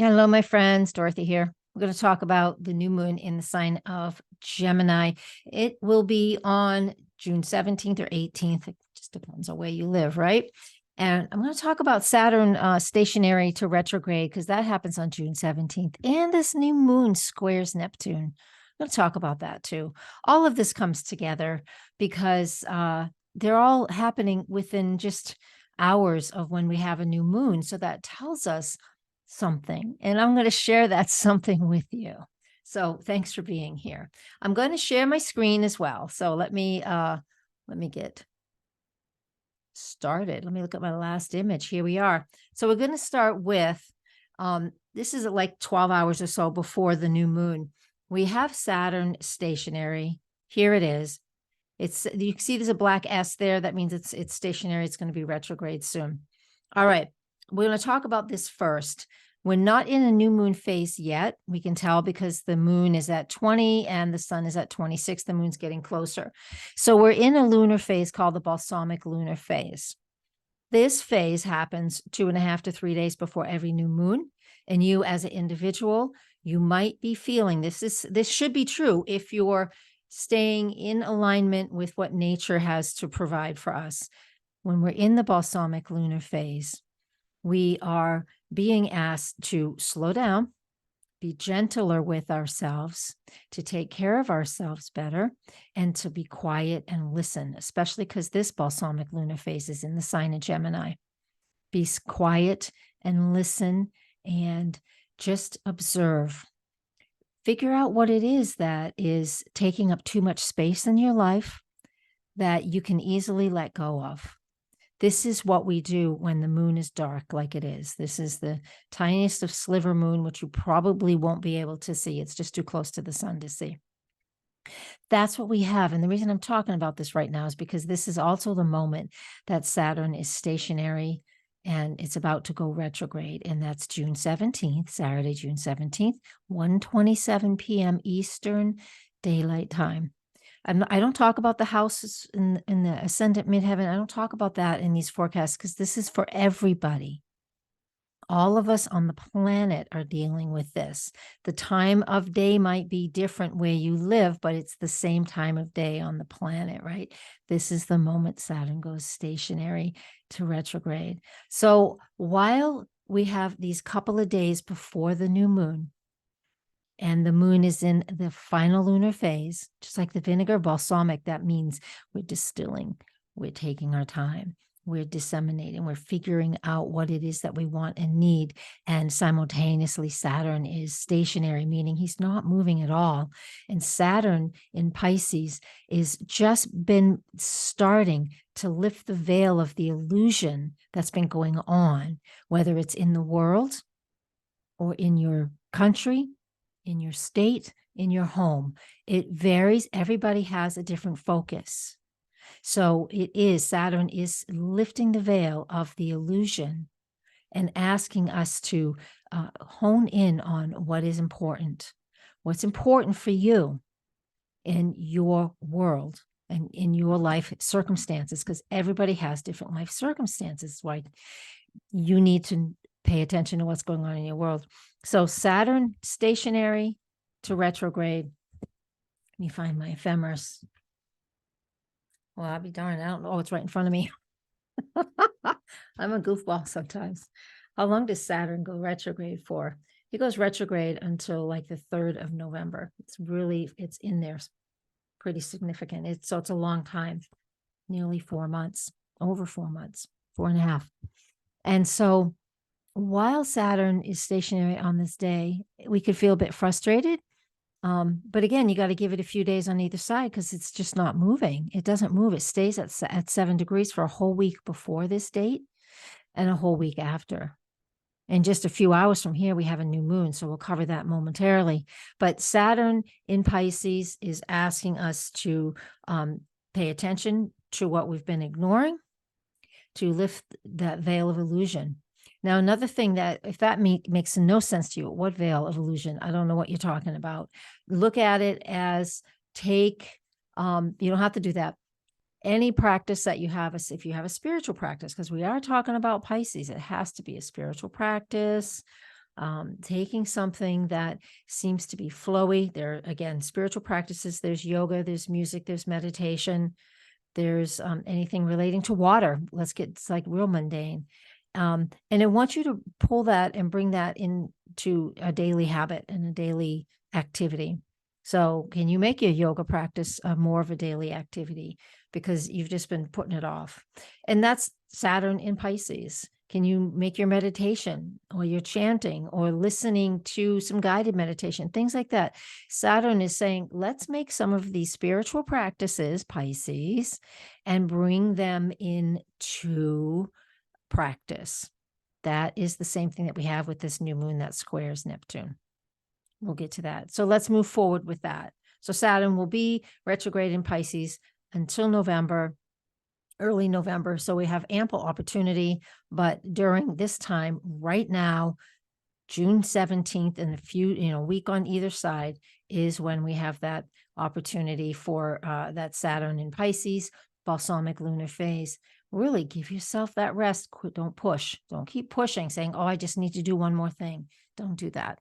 Hello, my friends. Dorothy here. We're going to talk about the new moon in the sign of Gemini. It will be on June 17th or 18th. It just depends on where you live, right? And I'm going to talk about Saturn stationary to retrograde because that happens on June 17th. And this new moon squares Neptune. I'm going to talk about that too. All of this comes together because they're all happening within just hours of when we have a new moon. So that tells us something, and I'm going to share that something with you. So thanks for being here. I'm going to share my screen as well. So let me get started. Let me look at my last image. Here we are. So we're going to start with this is like 12 hours or so before the new moon. We have Saturn stationary. Here it is. You can see there's a black S there. That means it's stationary. It's going to be retrograde soon. All right. We're going to talk about this first. We're not in a new moon phase yet. We can tell because the moon is at 20 and the sun is at 26. The moon's getting closer. So we're in a lunar phase called the balsamic lunar phase. This phase happens 2.5 to 3 days before every new moon. And you as an individual, you might be feeling this should be true if you're staying in alignment with what nature has to provide for us. When we're in the balsamic lunar phase, we are being asked to slow down, be gentler with ourselves, to take care of ourselves better, and to be quiet and listen, especially because this balsamic lunar phase is in the sign of Gemini. Be quiet and listen and just observe. Figure out what it is that is taking up too much space in your life that you can easily let go of. This is what we do when the moon is dark like it is. This is the tiniest of sliver moon, which you probably won't be able to see. It's just too close to the sun to see. That's what we have. And the reason I'm talking about this right now is because this is also the moment that Saturn is stationary and it's about to go retrograde. And that's June 17th, Saturday, June 17th, 1:27 p.m. Eastern Daylight Time. I don't talk about the houses in the ascendant midheaven. I don't talk about that in these forecasts because this is for everybody. All of us on the planet are dealing with this. The time of day might be different where you live, but it's the same time of day on the planet, right? This is the moment Saturn goes stationary to retrograde. So while we have these couple of days before the new moon, and the moon is in the final lunar phase, just like the vinegar balsamic, that means we're distilling, we're taking our time, we're disseminating, we're figuring out what it is that we want and need. And simultaneously, Saturn is stationary, meaning he's not moving at all. And Saturn in Pisces is just been starting to lift the veil of the illusion that's been going on, whether it's in the world or in your country, in your state, in your home. It varies. Everybody has a different focus. So Saturn is lifting the veil of the illusion and asking us to hone in on what is important, what's important for you in your world and in your life circumstances, because everybody has different life circumstances. Why you need to pay attention to what's going on in your world. So Saturn stationary to retrograde. Let me find my ephemeris. Well, I'll be darned. I don't know. Oh, it's right in front of me. I'm a goofball sometimes. How long does Saturn go retrograde for? He goes retrograde until like the 3rd of November. It's in there. Pretty significant. So it's a long time, nearly 4 months, over 4 months, 4.5. And so while Saturn is stationary on this day, we could feel a bit frustrated. But again, you got to give it a few days on either side because it's just not moving. It doesn't move. It stays at 7 degrees for a whole week before this date and a whole week after. And just a few hours from here, we have a new moon. So we'll cover that momentarily. But Saturn in Pisces is asking us to pay attention to what we've been ignoring, to lift that veil of illusion. Now, another thing that if that makes no sense to you, what veil of illusion? I don't know what you're talking about. Look at it as you don't have to do that. Any practice that you have, if you have a spiritual practice, because we are talking about Pisces, it has to be a spiritual practice, taking something that seems to be flowy. There, again, spiritual practices, there's yoga, there's music, there's meditation, there's anything relating to water. It's like real mundane. And I want you to pull that and bring that into a daily habit and a daily activity. So can you make your yoga practice more of a daily activity, because you've just been putting it off? And that's Saturn in Pisces. Can you make your meditation or your chanting or listening to some guided meditation, things like that? Saturn is saying, let's make some of these spiritual practices, Pisces, and bring them into practice. That is the same thing that we have with this new moon that squares Neptune. We'll get to that. So let's move forward with that. So Saturn will be retrograde in Pisces until November, early November. So we have ample opportunity, but during this time right now, June 17th and a week on either side is when we have that opportunity for that Saturn in Pisces, balsamic lunar phase. Really give yourself that rest. Don't push. Don't keep pushing, saying, oh, I just need to do one more thing. Don't do that.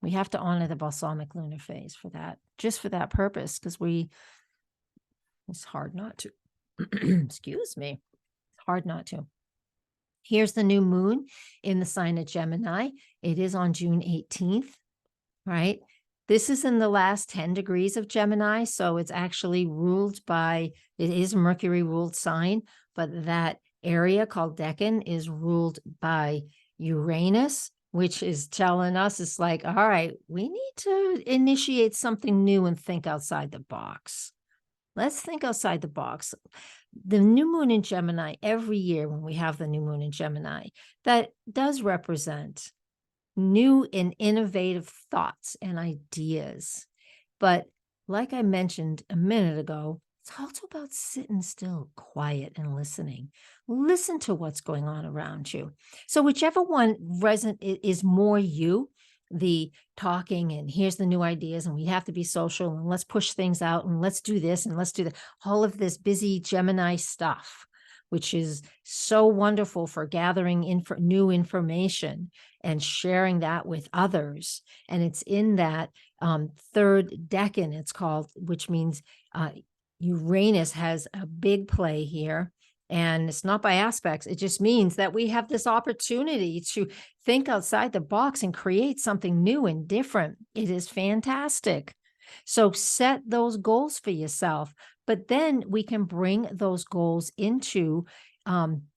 We have to honor the balsamic lunar phase for that, just for that purpose, because it's hard not to. Excuse me. It's hard not to. Here's the new moon in the sign of Gemini. It is on June 18th, right? This is in the last 10 degrees of Gemini. So it's actually it is a Mercury ruled sign, but that area called Decan is ruled by Uranus, which is telling us, it's like, all right, we need to initiate something new and think outside the box. Let's think outside the box. The new moon in Gemini, every year when we have the new moon in Gemini, that does represent new and innovative thoughts and ideas. But like I mentioned a minute ago, it's also about sitting still, quiet, and listening. Listen to what's going on around you. So whichever one is more you, the talking and here's the new ideas and we have to be social and let's push things out and let's do this and let's do that. All of this busy Gemini stuff, which is so wonderful for gathering new information and sharing that with others. And it's in that third decan, it's called, which means Uranus has a big play here. And it's not by aspects. It just means that we have this opportunity to think outside the box and create something new and different. It is fantastic. So set those goals for yourself, but then we can bring those goals into,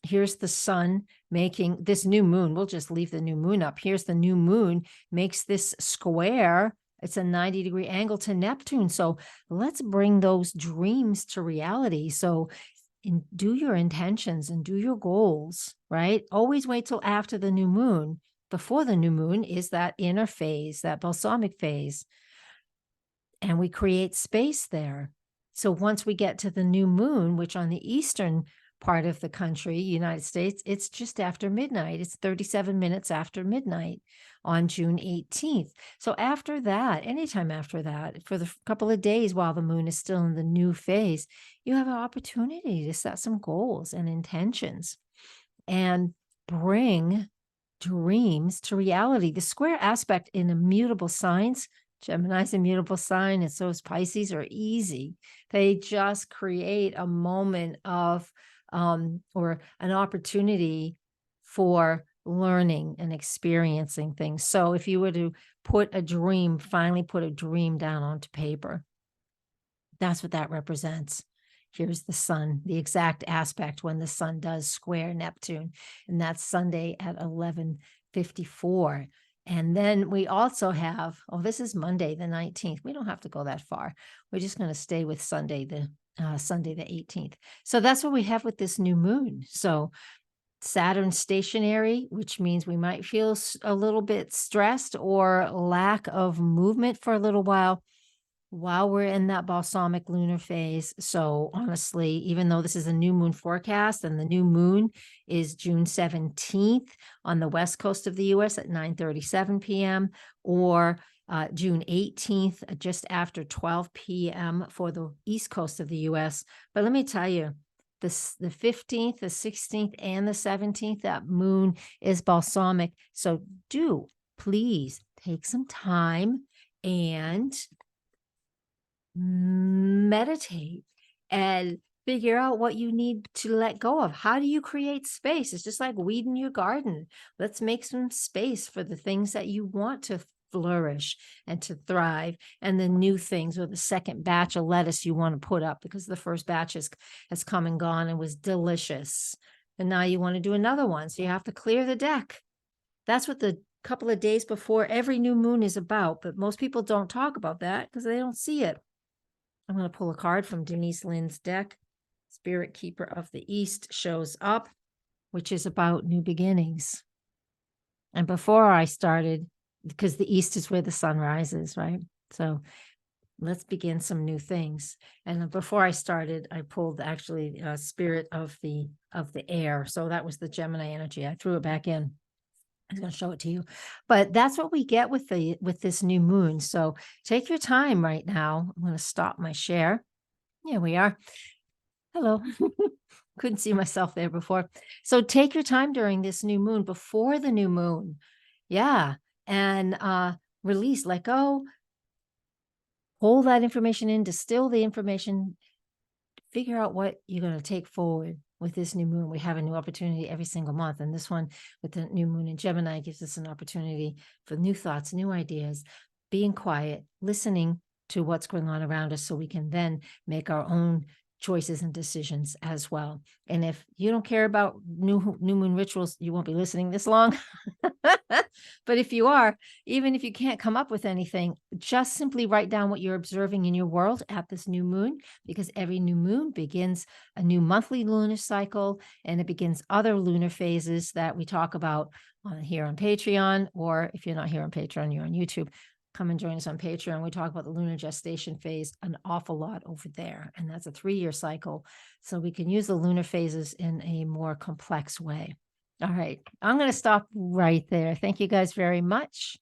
here's the sun making this new moon. We'll just leave the new moon up. Here's the new moon makes this square. It's a 90-degree angle to Neptune. So let's bring those dreams to reality. So do your intentions and do your goals, right? Always wait till after the new moon. Before the new moon is that inner phase, that balsamic phase. And we create space there. So once we get to the new moon, which on the eastern part of the country, United States, it's just after midnight. It's 37 minutes after midnight on June 18th. So after that, anytime after that, for the couple of days while the moon is still in the new phase, you have an opportunity to set some goals and intentions and bring dreams to reality. The square aspect in immutable signs, Gemini's immutable sign, and so is Pisces, are easy. They just create a moment of or an opportunity for learning and experiencing things. So if you were to finally put a dream down onto paper, that's what that represents. Here's the sun, the exact aspect when the sun does square Neptune, and that's Sunday at 11:54. And then we also have, this is Monday, the 19th. We don't have to go that far. We're just going to stay with Sunday, the 18th. So that's what we have with this new moon. So Saturn stationary, which means we might feel a little bit stressed or lack of movement for a little while we're in that balsamic lunar phase. So honestly, even though this is a new moon forecast and the new moon is June 17th on the west coast of the US at 9:37 p.m. or June 18th, just after 12 p.m. for the east coast of the US. But let me tell you, the 15th, the 16th, and the 17th, that moon is balsamic. So do please take some time and meditate and figure out what you need to let go of. How do you create space? It's just like weeding your garden. Let's make some space for the things that you want to flourish and to thrive, and the new things, or the second batch of lettuce you want to put up, because the first batch has come and gone and was delicious. And now you want to do another one. So you have to clear the deck. That's what the couple of days before every new moon is about. But most people don't talk about that because they don't see it. I'm going to pull a card from Denise Lynn's deck. Spirit Keeper of the East shows up, which is about new beginnings. And before I started, because the East is where the sun rises, right? So let's begin some new things. And before I started, I pulled actually Spirit of the Air. So that was the Gemini energy. I threw it back in. I was going to show it to you, but that's what we get with this new moon. So take your time right now. I'm going to stop my share. Here we are. Hello. Couldn't see myself there before. So take your time during this new moon, before the new moon. Yeah. And release, let go, hold that information in, distill the information, figure out what you're going to take forward. With this new moon, we have a new opportunity every single month. And this one with the new moon in Gemini gives us an opportunity for new thoughts, new ideas, being quiet, listening to what's going on around us so we can then make our own choices and decisions as well. And if you don't care about new moon rituals, you won't be listening this long. But if you are, even if you can't come up with anything, just simply write down what you're observing in your world at this new moon, because every new moon begins a new monthly lunar cycle, and it begins other lunar phases that we talk about here on Patreon, or if you're not here on Patreon, you're on YouTube. Come and join us on Patreon. We talk about the lunar gestation phase an awful lot over there. And that's a 3-year cycle. So we can use the lunar phases in a more complex way. All right. I'm going to stop right there. Thank you guys very much.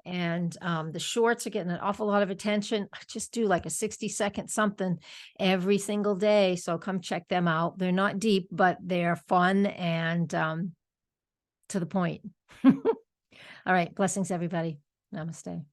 And the shorts are getting an awful lot of attention. I just do like a 60-second something every single day. So come check them out. They're not deep, but they're fun and to the point. All right. Blessings, everybody. Namaste.